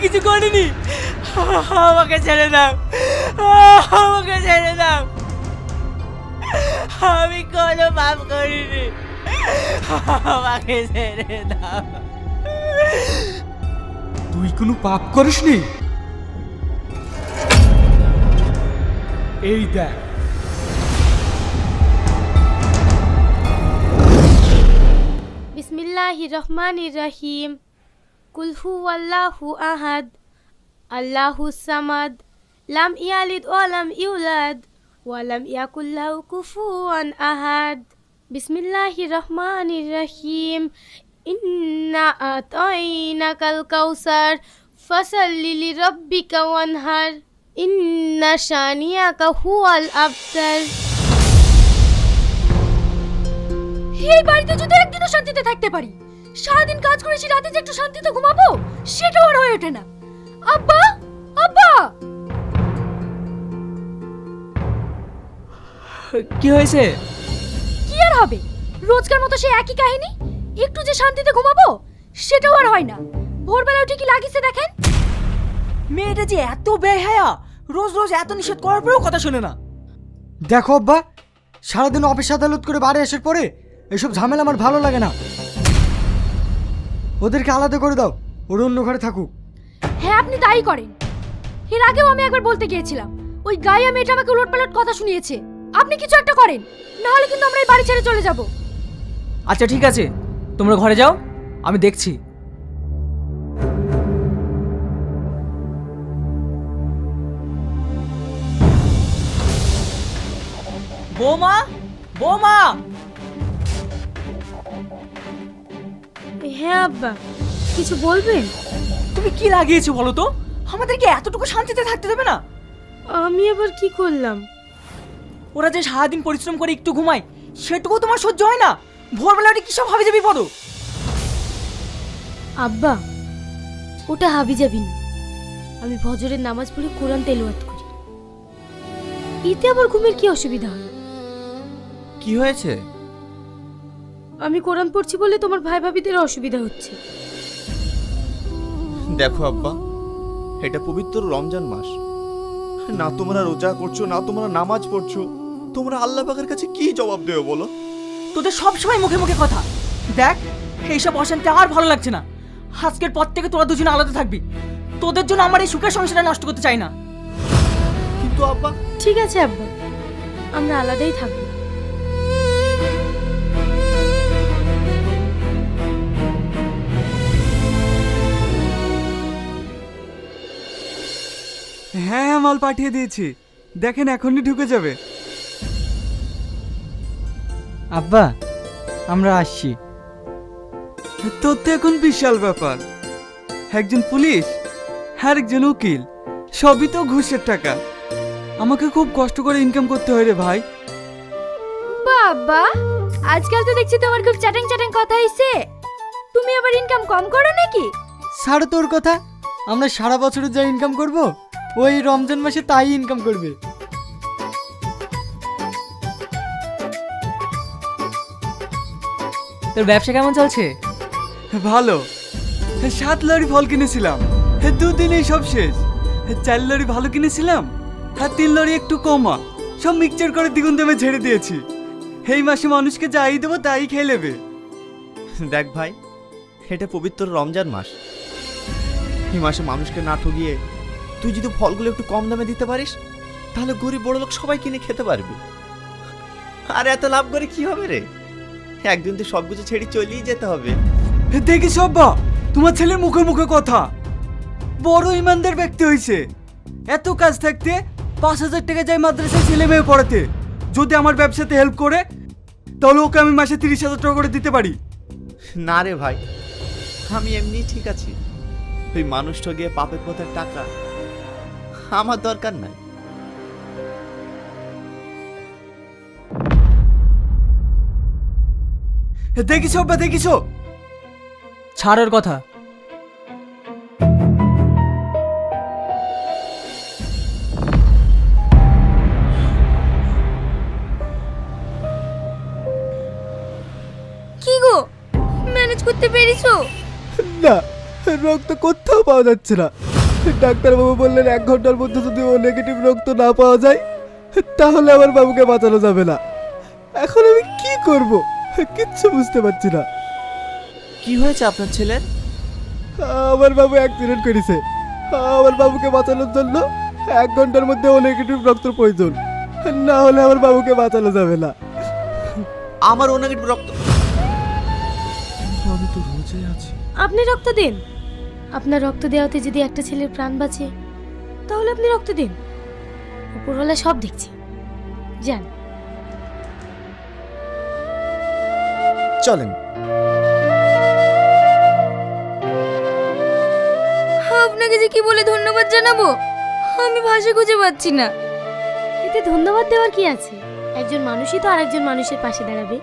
কিছু করিনি। আমাকে ছেড়ে দাও, আমাকে ছেড়ে দাও। আমি কোনো পাপ করিনি, আমাকে ছেড়ে দাও। তুই কোনো পাপ করিসনি? এই দেখ, বিসমিল্লাহির রহমানির রহিম। কুল হুয়াল্লাহু আহাদ, আল্লাহুস সামাদ, লাম ইয়ালিদ ওয়া লাম ইউলাদ ওয়া লাম ইয়াকুল লাহু কুফুয়ান আহাদ। বিসমিল্লাহির রহমানির রহিম। ইন্না আতাইনাকাল কাউসার ফাসাল্লি লিরাব্বিকা ওয়ানহার, ইন্না শানিয়াকা হুয়াল আবতার। এই বাড়িতে যদি একদিনও শান্তিতে থাকতে পারি, সারাদিন কাজ করেছি, রাতে যে একটু শান্তিতে ঘুমাবো সেটাও আর হয়ে ওঠে না। আব্বা, আব্বা! কি হয়েছে? কি আর হবে, রোজকার মতো সেই একই কাহিনী। একটু যে শান্তিতে ঘুমাবো সেটাও আর হয় না। ভোরবেলা উঠে কি লাগিছে দেখেন। মেয়েটা যে এত বেহায়া, রোজ রোজ এত নিষেধ করার পরেও কথা শোনে না। দেখো আব্বা, সারাদিন অফিস আদালত করে বাড়ি আসার পরে এসব ঝামেলা আমার ভালো লাগে না। ওদেরকে আলাদা করে দাও, ওর অন্য ঘরে থাকুক। হ্যাঁ, আপনি তাই করেন। এর আগেও আমি একবার বলতে গিয়েছিলাম, ওই গায়ে মেয়েটা আমাকে উলটপালট কথা শুনিয়েছে। আপনি কিছু একটা করেন, না হলে কিন্তু আমরা এই বাড়ি ছেড়ে চলে যাব। আচ্ছা ঠিক আছে, তোমরা ঘরে যাও, আমি দেখছি। বৌমা, বৌমা! হ্যাঁ আব্বা, কিছু বলবেন? তুমি কি লাগিয়েছো বলো তো? আমাদেরকে এতটুকু শান্তিতে থাকতে দেবে না? আমি আবার কি করলাম? ওরা যে সারাদিন পরিশ্রম করে একটু ঘুমায়, সেটুকু তোমার সহ্য হয় না? ভোরবেলা ওটা কি সব হাবি যাবি পড়ো? আব্বা, ওটা হাবি যাবি না। আমি ফজরের নামাজ পড়ে কোরআন তেলাওয়াত করি, এতে আবার ঘুমের কি অসুবিধা হয়? কি হয়েছে? আমি কোরআন পড়ছি বলে তোমার ভাই ভাবিদের অসুবিধা হচ্ছে। দেখো আব্বা, এটা পবিত্র রমজান মাস। না তোমরা রোজা করছো, না তোমরা নামাজ পড়ছো। তোমরা আল্লাহ পাকের কাছে কি জবাব দেবে বলো? তোদের সব সময় মুখে মুখে কথা। দেখ, এইসব অশান্তি আর ভালো লাগছে না। আজকের পর থেকে তোরা দুজনে আলাদা থাকবি। তোদের জন্য আমার এই সুখের সংসারটা নষ্ট করতে চাই না। কিন্তু আব্বা, ঠিক আছে আব্বা, আমরা আলাদাই থাকবো। হ্যাঁ, মাল পাঠিয়ে দিয়েছি, দেখেন এখনই ঢুকে যাবে। আব্বা, আমরা আসছি। তোর তো এখন বিশাল ব্যাপার, একজন পুলিশ আর একজন উকিল, সবই তো ঘুষের টাকা। আমাকে খুব কষ্ট করে ইনকাম করতে হয় রে ভাই। বাবা, আজকাল তো দেখছি তোমার খুব চ্যাটিং চ্যাটিং কথা হইছে। তুমি আবার ইনকাম কম করো নাকি? ছাড় তোর কথা, আমরা সারা বছরে যা ইনকাম করব ওই রমজান মাসে তাই ইনকাম করবে। তোর ব্যবসা কেমন চলছে? ভালো, 7 লরি ফল কিনেছিলাম, 2 দিনেই সব শেষ। 4 লরি ভালো কিনেছিলাম, আর 3 লরি একটু কমা, সব মিক্সচার করে দ্বিগুণ দামে ছেড়ে দিয়েছি। এই মাসে মানুষকে যাই দেবো তাই খেয়ে নেবে। দেখ ভাই, এটা পবিত্র রমজান মাস। এই মাসে মানুষকে না ঠগিয়ে তুই যদি ফলগুলো একটু কম দামে দিতে পারিস, তাহলে গরিব বড় লোক সবাই কিনে খেতে পারবে। আর এত লাভ করে কি হবে রে? একদিন তো সবকিছু ছেড়ে চলেই যেতে হবে। দেখি সব্বা, তোমার ছেলের মুখে মুখে কথা, বড় ইমানদার ব্যক্তি হয়েছে। এত কাজ থাকতে 5,000 টাকা যায় মাদ্রাসায় ছেলে মেয়ে পড়াতে। যদি আমার ব্যবসাতে হেল্প করে তাহলে ওকে আমি মাসে 30,000 টাকা করে দিতে পারি। না রে ভাই, আমি এমনি ঠিক আছি। ওই মানুষ ঠগিয়ে পাপের পথের টাকা আমার দরকার নাই। দেখিস সব্বা, দেখিস। ছাড় ওর কথা। কি গো, ম্যানেজ করতে পেরেছো? না, রক্ত কোথাও পাওয়া যাচ্ছে না। ডাক্তারবাবু বললেন 1 ঘন্টার মধ্যে যদি ও নেগেটিভ রক্ত না পাওয়া যায় তাহলে আমার বাবুকে বাঁচানো যাবে না। এখন আমি কি করব কিচ্ছু বুঝতে পারছি না। কি হয়েছে আপনার ছেলের? আমার বাবু অ্যাক্সিডেন্ট করেছে। আমার বাবুকে বাঁচানোর জন্য 1 ঘন্টার মধ্যে ও নেগেটিভ রক্তের প্রয়োজন, না হলে আমার বাবুকে বাঁচানো যাবে না। আমার ও নেগেটিভ রক্ত। আমি তো রোজই আছি। আপনি রক্ত দিন। আপনার রক্ত দেওয়াতে যদি একটা ছেলের প্রাণ বাঁচে তাহলে আপনি রক্ত দিন। উপরওয়ালা সব দেখছি। যান। চলেন। আপনাকে যে কি বলে ধন্যবাদ জানাবো আমি ভাষা খুঁজে পাচ্ছি না। এতে ধন্যবাদ দেওয়ার কি আছে? একজন মানুষই তো আরেকজন মানুষের পাশে দাঁড়াবে।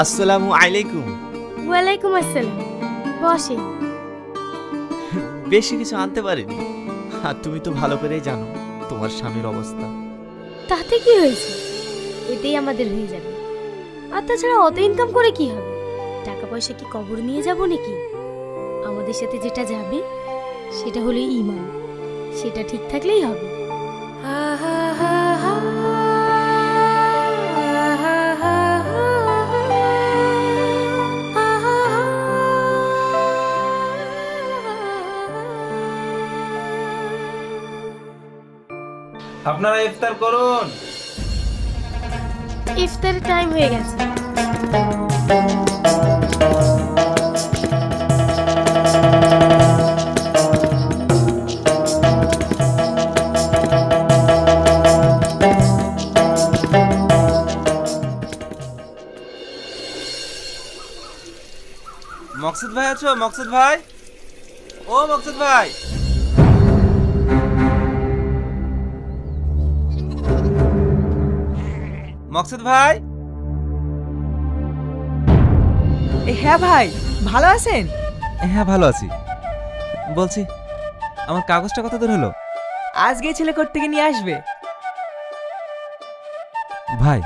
আসসালামু আলাইকুম। ওয়ালাইকুম আসসালাম। বসে। বেশি কিছু আনতে পারিনি, আর তুমি তো ভালো করেই জানো তোমার স্বামীর অবস্থা। তাতে কি হয়েছে? এতেই আমাদের হয়ে যাবে। আর তাছাড়া অত ইনকাম করে কি হবে? টাকা পয়সা কি কবর নিয়ে যাব নাকি? আমাদের সাথে যেটা যাবে সেটা হলো ঈমান। সেটা ঠিক থাকলেই হবে। আপনারা ইফতার করুন। ইফতারের টাইম হয়ে গেছে। মকসুদ ভাই আছো? মকসুদ ভাই, ও মকসুদ ভাই। মকসুদ ভাই, হ্যাঁ ভাই, ভালো আছেন? হ্যাঁ ভালো আছি। বলছি আমার কাগজটা কত দূর হলো? আজকে ছেলে থেকে নিয়ে আসবে। ভাই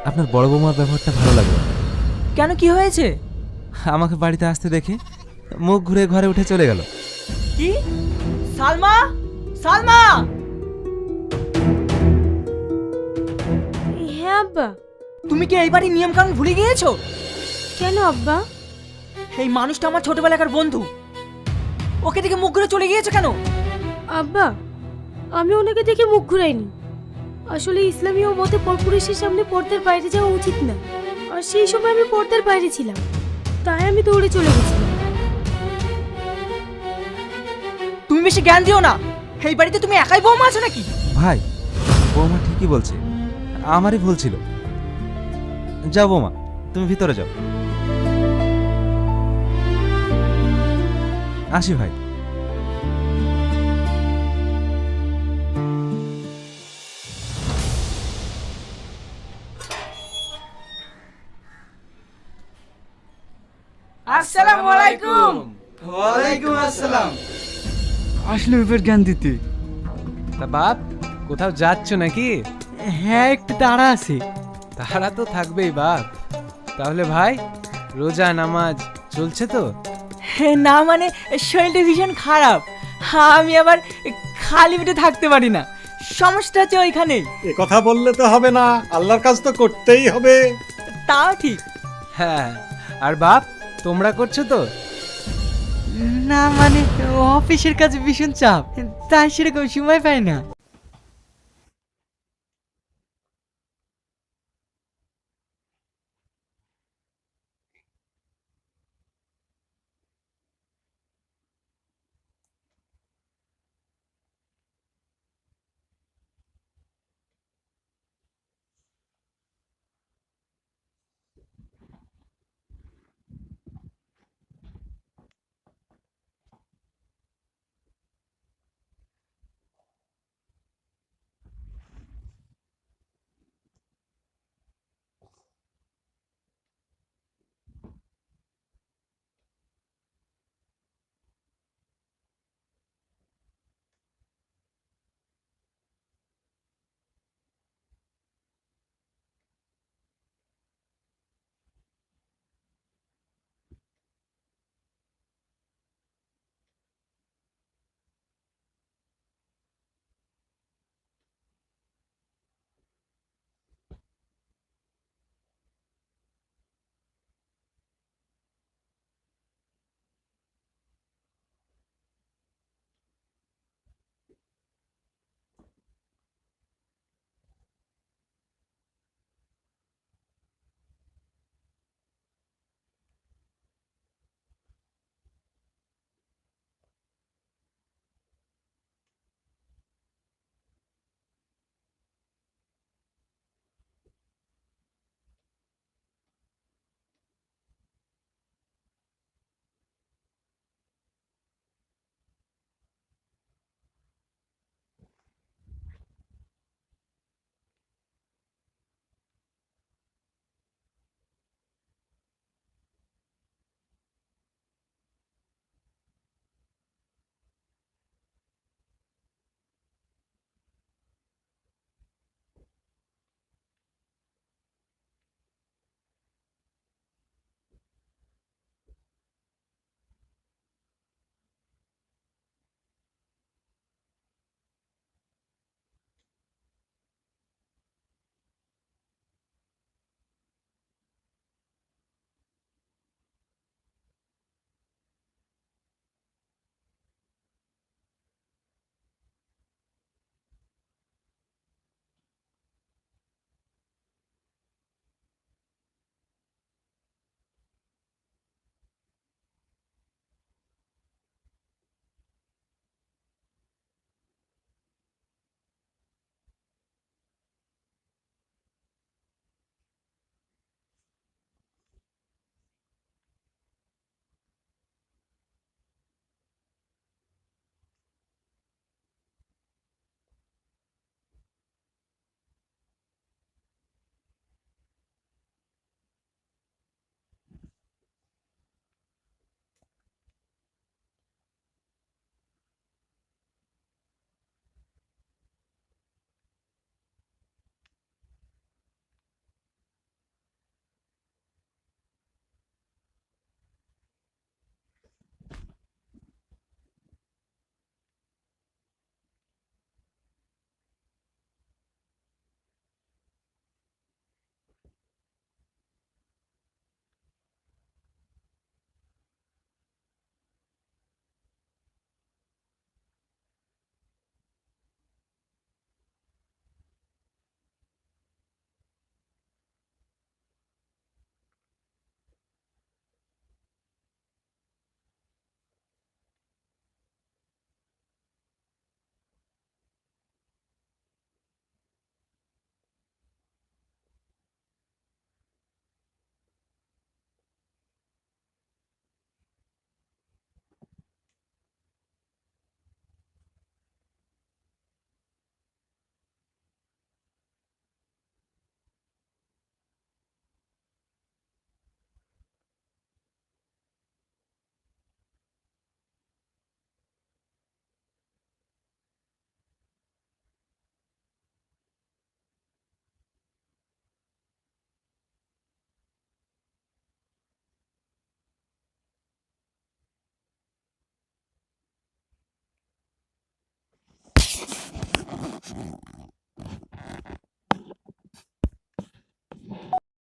আপনার বড় বৌমার ব্যবহারটা ভালো লাগলো। কেন, কি হয়েছে? আমাকে বাড়িতে আসতে দেখে মুখ ঘুরে ঘরে উঠে চলে গেল। কি? সালমা, সালমা! হ্যাঁ আব্বা। তুমি কি এই বাড়ির নিয়ম কানুন ভুলে গিয়েছো? কেন আব্বা? এই মানুষটা আমার ছোটবেলাকার বন্ধু, ওকে দেখে মুখ ঘুরে চলে গিয়েছো কেন? আব্বা, আমি ওনাকে দেখে মুখ ঘুরাইনি। আসলে ইসলামীয় মতে পরপুরুষের সামনে পর্দার বাইরে যাওয়া উচিত না। আর সেই সময় আমি পর্দার বাইরে ছিলাম, তাই আমি দৌড়ে চলে গেছিলাম। তুমি বেশি জ্ঞান দিও না। এই বাড়িতে তুমি একাই বৌমা আছো নাকি? ভাই বৌমা ঠিকই বলছে, আমারই ভুল ছিল। যাও বৌমা, তুমি ভিতরে যাও। আসি ভাই। আসসালামু আলাইকুম। ওয়ালাইকুম আসসালাম। আসলে এবার জ্ঞান দিতে। তা বাপ, কোথাও যাচ্ছ নাকি? হ্যাঁ, একটু তাড়া আছে। তারা তো থাকবেই বাপ। তাহলে ভাই, রোজা নামাজ চলছে তো? না মানে শরীরটা ভীষণ খারাপ, আমি আবার খালি পেটে থাকতে পারি না। সমস্যা হচ্ছে ওইখানে। এ কথা বললে তো হবে না, আল্লাহর কাজ তো করতেই হবে। তাও ঠিক। হ্যাঁ, আর বাপ তোমরা করছো তো? না মানে অফিসের কাছে ভীষণ চাপ, তাই সেরকম সময় পাই না।